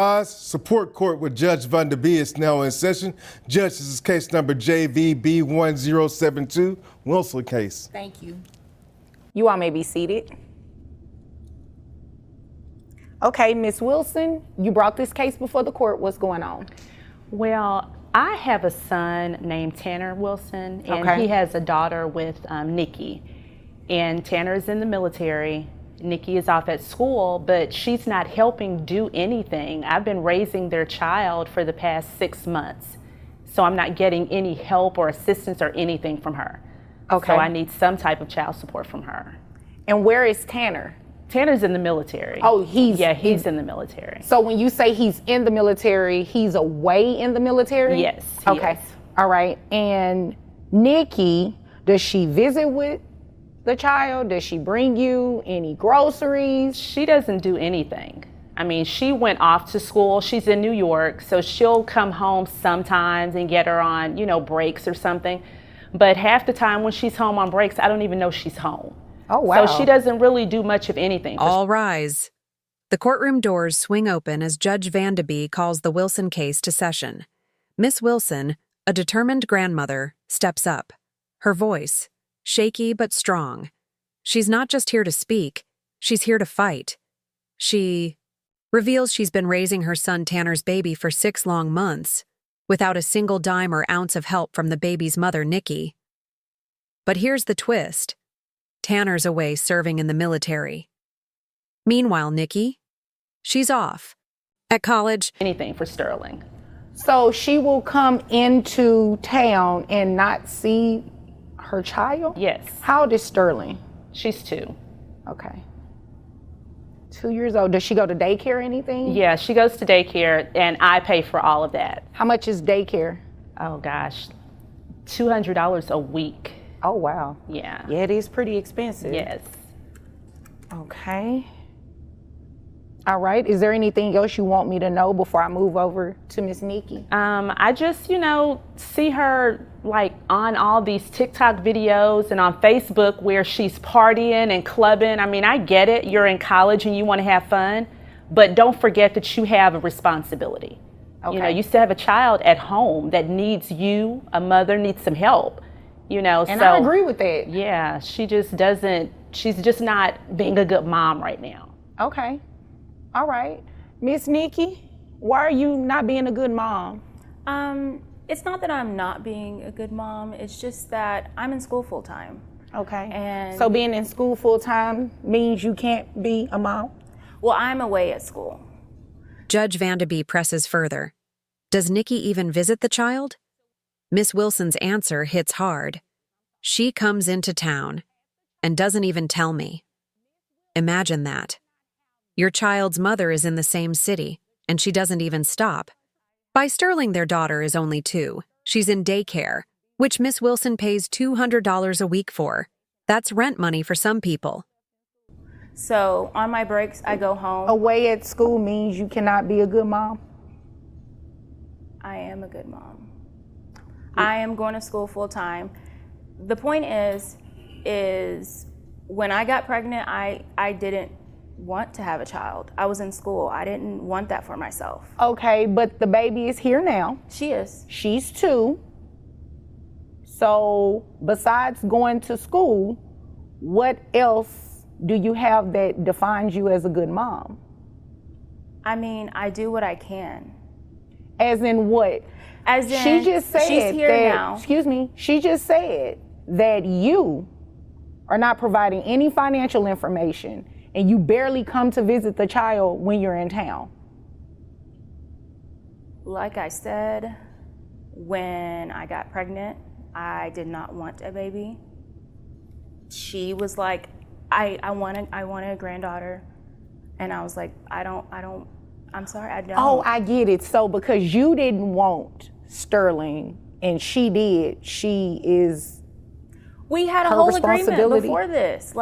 Support court with Judge Van Der Bee is now in session. Judge, this is case number JVB1072, Wilson case. Thank you. You all may be seated. Okay, Ms. Wilson, you brought this case before the court. What's going on? Well, I have a son named Tanner Wilson, and he has a daughter with Nikki. And Tanner is in the military. Nikki is off at school, but she's not helping do anything. I've been raising their child for the past 6 months, so I'm not getting any help or assistance or anything from her. Okay. So I need some type of child support from her. And where is Tanner? Tanner's in the military. Oh, he's in the military. So when you say he's in the military, he's away in the military? Yes. Okay. All right. And Nikki, does she visit with the child? Does she bring you any groceries? She doesn't do anything. I mean, she went off to school. She's in New York, so she'll come home sometimes and get her on, breaks or something. But half the time when she's home on breaks, I don't even know she's home. Oh, wow. So she doesn't really do much of anything. All rise. The courtroom doors swing open as Judge Van Der Bee calls the Wilson case to session. Miss Wilson, a determined grandmother, steps up. Her voice, shaky but strong. She's not just here to speak, she's here to fight. She reveals she's been raising her son Tanner's baby for 6 long months, without a single dime or ounce of help from the baby's mother, Nikki. But here's the twist. Tanner's away serving in the military. Meanwhile, Nikki, she's off. At college. Anything for Sterling. So she will come into town and not see her child? Yes. How old is Sterling? She's 2. Okay. 2 years old. Does she go to daycare or anything? Yeah, she goes to daycare, and I pay for all of that. How much is daycare? Oh, gosh. $200 a week. Oh, wow. Yeah. Yeah, it is pretty expensive. Yes. Okay. All right. Is there anything else you want me to know before I move over to Miss Nikki? I just, see her on all these TikTok videos and on Facebook where she's partying and clubbing. I mean, I get it. You're in college and you want to have fun, but don't forget that you have a responsibility. Okay. You still have a child at home that needs you. A mother needs some help. And I agree with that. Yeah, she's just not being a good mom right now. Okay. All right. Miss Nikki, why are you not being a good mom? It's not that I'm not being a good mom, it's just that I'm in school full time. Okay. And so being in school full time means you can't be a mom? Well, I'm away at school. Judge Van Der Bee presses further. Does Nikki even visit the child? Miss Wilson's answer hits hard. She comes into town and doesn't even tell me. Imagine that. Your child's mother is in the same city, and she doesn't even stop. By Sterling, their daughter is only 2. She's in daycare, which Miss Wilson pays $200 a week for. That's rent money for some people. So on my breaks, I go home. Away at school means you cannot be a good mom? I am a good mom. I am going to school full time. The point is when I got pregnant, I didn't want to have a child. I was in school. I didn't want that for myself. Okay, but the baby is here now. She is. She's 2. So besides going to school, what else do you have that defines you as a good mom? I mean, I do what I can. As in what? As in, she just said she's here that, now. Excuse me, she just said that you are not providing any financial information and you barely come to visit the child when you're in town. Like I said, when I got pregnant, I did not want a baby. She was like, I wanted a granddaughter. And I was like, I'm sorry, I don't. Oh, I get it. So because you didn't want Sterling and she did, we had a whole agreement before this.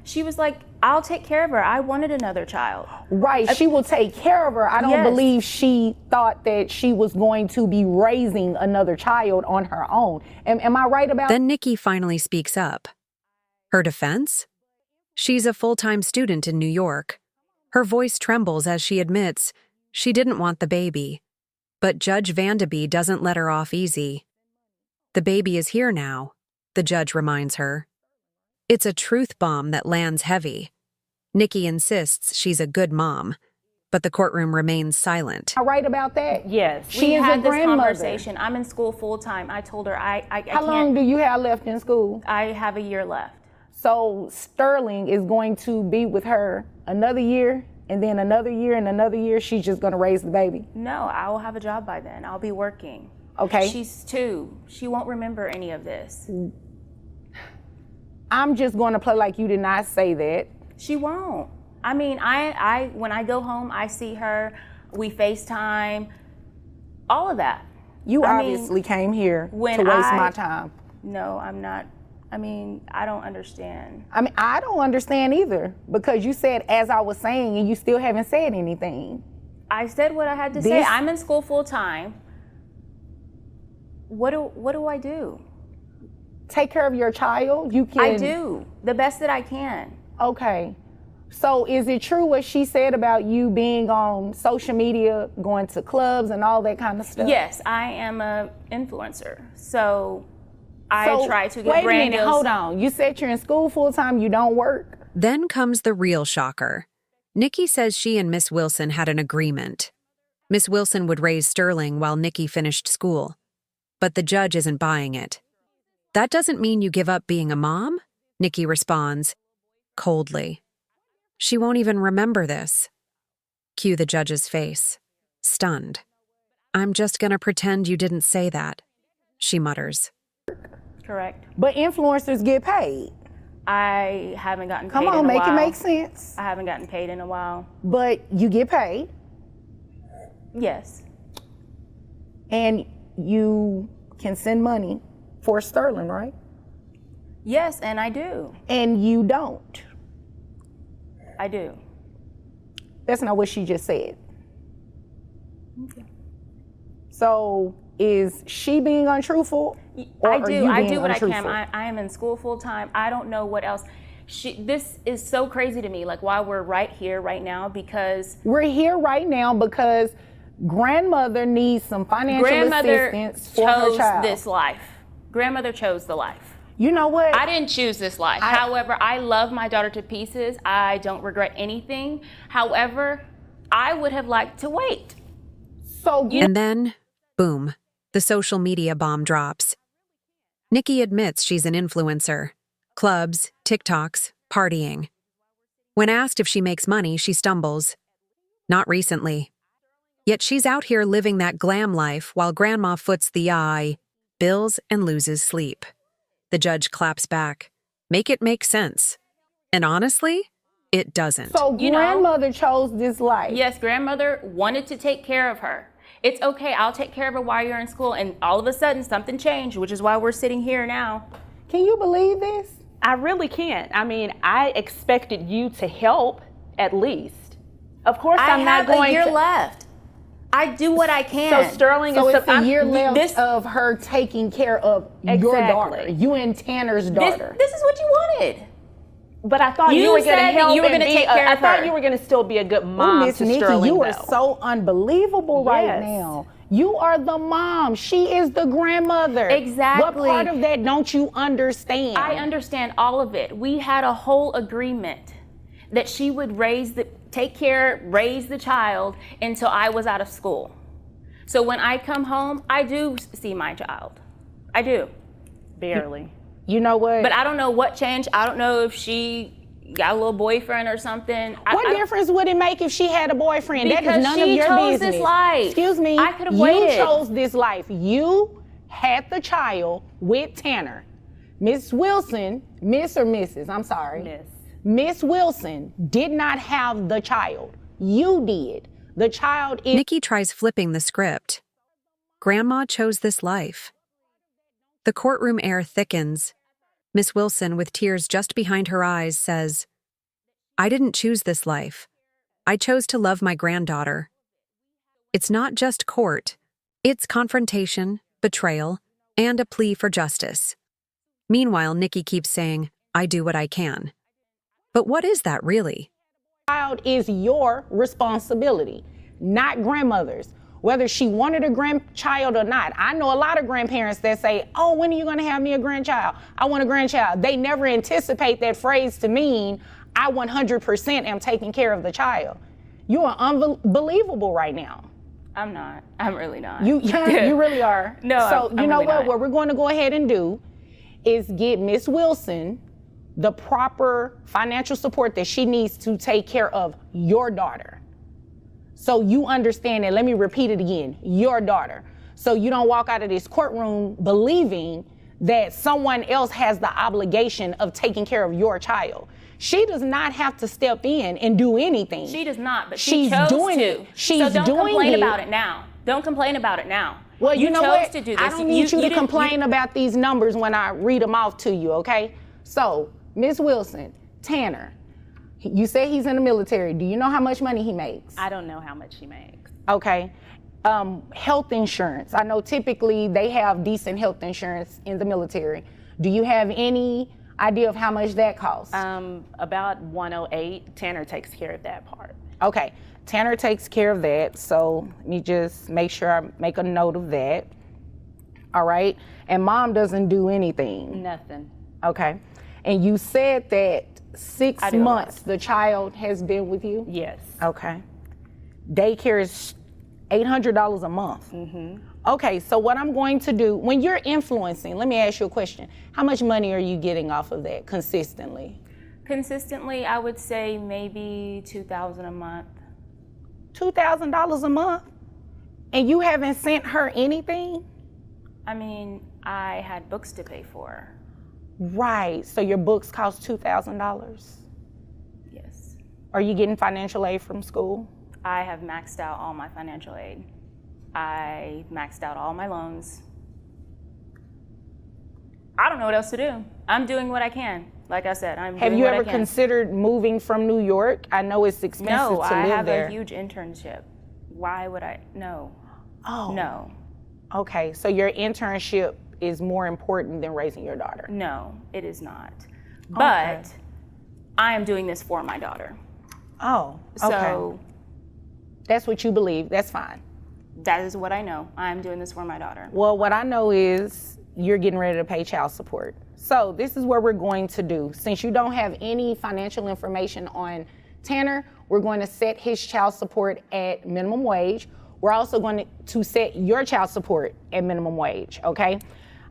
She was like, I'll take care of her. I wanted another child. Right, she will take care of her. I don't believe she thought that she was going to be raising another child on her own. Am I right about that? Then Nikki finally speaks up. Her defense? She's a full-time student in New York. Her voice trembles as she admits She didn't want the baby, but Judge Vanderby doesn't let her off easy. The baby is here now, the judge reminds her. It's a truth bomb that lands heavy. Nikki insists she's a good mom, but the courtroom remains silent. Am I right about that? Yes. She is a had this grandmother. conversation. I'm in school full time. I told her I How can't. long do you have left in school? I have a year left. So Sterling is going to be with her another year, and then another year, and another year. She's just going to raise the baby. No, I will have a job by then. I'll be working. Okay. She's 2. She won't remember any of this. I'm just going to play like you did not say that. She won't. I mean, I when I go home, I see her, we FaceTime, all of that. You I mean, obviously came here to when waste my time. No, I'm not. I mean, I don't understand. I mean, I don't understand either, because you said as I was saying, and you still haven't said anything. I said what I had to say. I'm in school full time. What do I do? Take care of your child. You can. I do the best that I can. Okay. So is it true what she said about you being on social media, going to clubs and all that kind of stuff? Yes, I am a influencer. So I try to get wait brand a minute, deals. hold on. You said you're in school full time, you don't work? Then comes the real shocker. Nikki says she and Miss Wilson had an agreement. Miss Wilson would raise Sterling while Nikki finished school. But the judge isn't buying it. That doesn't mean you give up being a mom, Nikki responds, coldly. She won't even remember this. Cue the judge's face, stunned. I'm just gonna pretend you didn't say that, she mutters. Correct. But influencers get paid. I haven't gotten paid Come in a on, make while. it make sense. I haven't gotten paid in a while. But you get paid, Yes. and you can send money for Sterling, right? Yes, and I do. And you don't. I do. That's not what she just said. Okay. So is she being untruthful? Or I are do. you I being do what untruthful? I can. I am in school full time. I don't know what else. This is so crazy to me, like why we're right here right now, because We're here right now because grandmother needs some financial grandmother assistance for her chose child. this life. Grandmother chose the life. You know what? I didn't choose this life. However, I love my daughter to pieces. I don't regret anything. However, I would have liked to wait. So And then, boom, the social media bomb drops. Nikki admits she's an influencer. Clubs, TikToks, partying. When asked if she makes money, she stumbles. Not recently. Yet she's out here living that glam life while grandma foots the bills and loses sleep. The judge claps back. Make it make sense. And honestly, it doesn't. So grandmother chose this life. Yes, grandmother wanted to take care of her. It's okay, I'll take care of her while you're in school. And all of a sudden, something changed, which is why we're sitting here now. Can you believe this? I really can't. I mean, I expected you to help at least. Of course, I'm not going I have a year to. left. I do what I can. So Sterling So is it's a year left this- of her taking care of your Exactly. daughter, you and Tanner's daughter. This is what you wanted. But I thought You you were going to said that help. you were and gonna be take a- care I of thought her. you were going to still be a good Oh, mom Miss to Nikki, Sterling. you are though. so unbelievable right Yes. now. You are the mom. She is the grandmother. Exactly. What part of that don't you understand? I understand all of it. We had a whole agreement that she would raise the child until I was out of school. So when I come home, I do see my child. I do. Barely. You know what? But I don't know what changed. I don't know if she got a little boyfriend or something. What difference would it make if she had a boyfriend? That Because is none of she your chose business. this life. Excuse me. I could have You waited. chose this life. You had the child with Tanner. Miss Wilson, Miss or Mrs., I'm sorry. Miss. Miss Wilson did not have the child. You did. The child is Nikki tries flipping the script. Grandma chose this life. The courtroom air thickens. Miss Wilson, with tears just behind her eyes, says, I didn't choose this life. I chose to love my granddaughter. It's not just court. It's confrontation, betrayal, and a plea for justice. Meanwhile, Nikki keeps saying, I do what I can. But what is that really? child is your responsibility. not grandmothers. Whether she wanted a grandchild or not. I know a lot of grandparents that say, oh, when are you gonna have me a grandchild? I want a grandchild. They never anticipate that phrase to mean, I 100% am taking care of the child. You are unbelievable right now. I'm not. I'm really not. You really are. No, So I'm you know really what? not. What we're going to go ahead and do is get Miss Wilson the proper financial support that she needs to take care of your daughter. So you understand that, let me repeat it again, your daughter. So you don't walk out of this courtroom believing that someone else has the obligation of taking care of your child. She does not have to step in and do anything. She does not, but she She's chose doing to. it. She's so don't doing complain it. about it now. Don't complain about it now. Well, you know chose what? to do this. I don't need you to didn't- complain about these numbers when I read them off to you, okay? So, Ms. Wilson, Tanner, you say he's in the military. Do you know how much money he makes? I don't know how much she makes. Okay. Health insurance. I know typically they have decent health insurance in the military. Do you have any idea of how much that costs? About 108. Tanner takes care of that part. Okay. Tanner takes care of that. So let me just make sure I make a note of that. All right. And mom doesn't do anything. Nothing. Okay. And you said that 6 I do a lot. months the child has been with you? Yes. Okay. Daycare is $800 a month. Mm-hmm. Okay, so what I'm going to do, when you're influencing, let me ask you a question. How much money are you getting off of that consistently? Consistently, I would say maybe $2,000 a month. $2,000 a month? And you haven't sent her anything? I mean, I had books to pay for. Right, so your books cost $2,000. Yes. Are you getting financial aid from school? I have maxed out all my financial aid. I maxed out all my loans. I don't know what else to do. I'm doing what I can. Like I said, I'm Have doing you what I ever can. considered moving from New York? I know it's expensive No, to I live have there. a huge internship. Why would I? No. Oh. No. Okay, so your internship is more important than raising your daughter. No, it is not. But Okay. I am doing this for my daughter. Oh, okay. So That's what you believe. That's fine. that is what I know. I am doing this for my daughter. Well, what I know is you're getting ready to pay child support. So this is what we're going to do. Since you don't have any financial information on Tanner, we're going to set his child support at minimum wage. We're also going to set your child support at minimum wage, okay?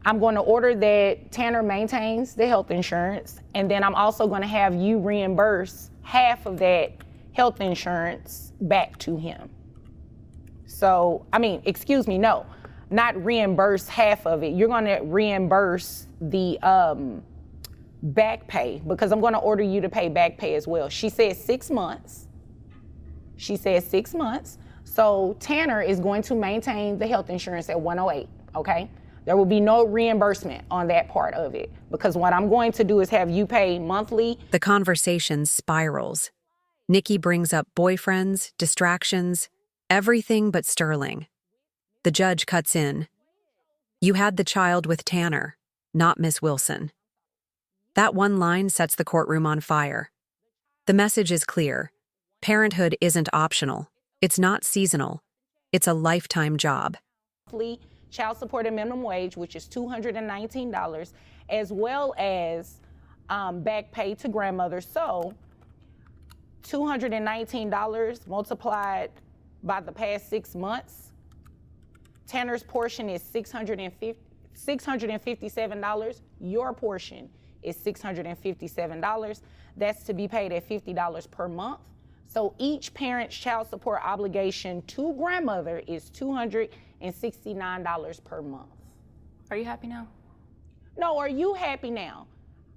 I'm going to order that Tanner maintains the health insurance, and then I'm also going to have you reimburse half of that health insurance back to him. So, excuse me, no, not reimburse half of it. You're going to reimburse the back pay, because I'm going to order you to pay back pay as well. She said 6 months. So Tanner is going to maintain the health insurance at 108, okay? There will be no reimbursement on that part of it, because what I'm going to do is have you pay monthly. The conversation spirals. Nikki brings up boyfriends, distractions, everything but Sterling. The judge cuts in. You had the child with Tanner, not Miss Wilson. That one line sets the courtroom on fire. The message is clear. Parenthood isn't optional. It's not seasonal. It's a lifetime job. Monthly child support at minimum wage, which is $219, as well as back pay to grandmother. So $219 multiplied by the past 6 months. Tanner's portion is $657. Your portion is $657. That's to be paid at $50 per month. So each parent's child support obligation to grandmother is $269 per month. Are you happy now? No, are you happy now?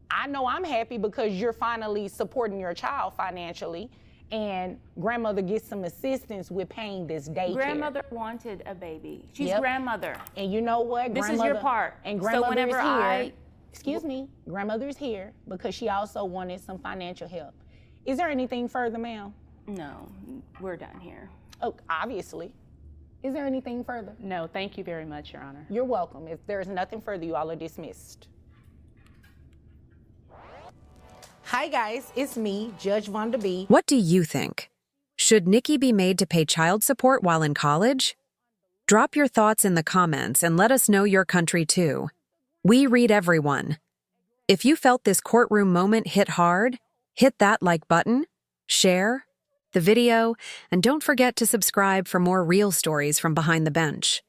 I know I'm happy because you're finally supporting your child financially, and grandmother gets some assistance with paying this daycare. Grandmother wanted a baby. She's Yep. grandmother. And you know what? This is your part. And So grandmother whenever is here. I- Excuse me. Grandmother's here because she also wanted some financial help. Is there anything further, ma'am? No, we're done here. Oh, obviously. Is there anything further? No, thank you very much, Your Honor. You're welcome. If there's nothing further, you all are dismissed. Hi guys, it's me, Judge Vonda B. What do you think? Should Should Nikki be made to pay child support while in college? Drop your thoughts in the comments and let us know your country too. We read everyone. If you felt this courtroom moment hit hard, hit that like button, share the video, and don't forget to subscribe for more real stories from behind the bench.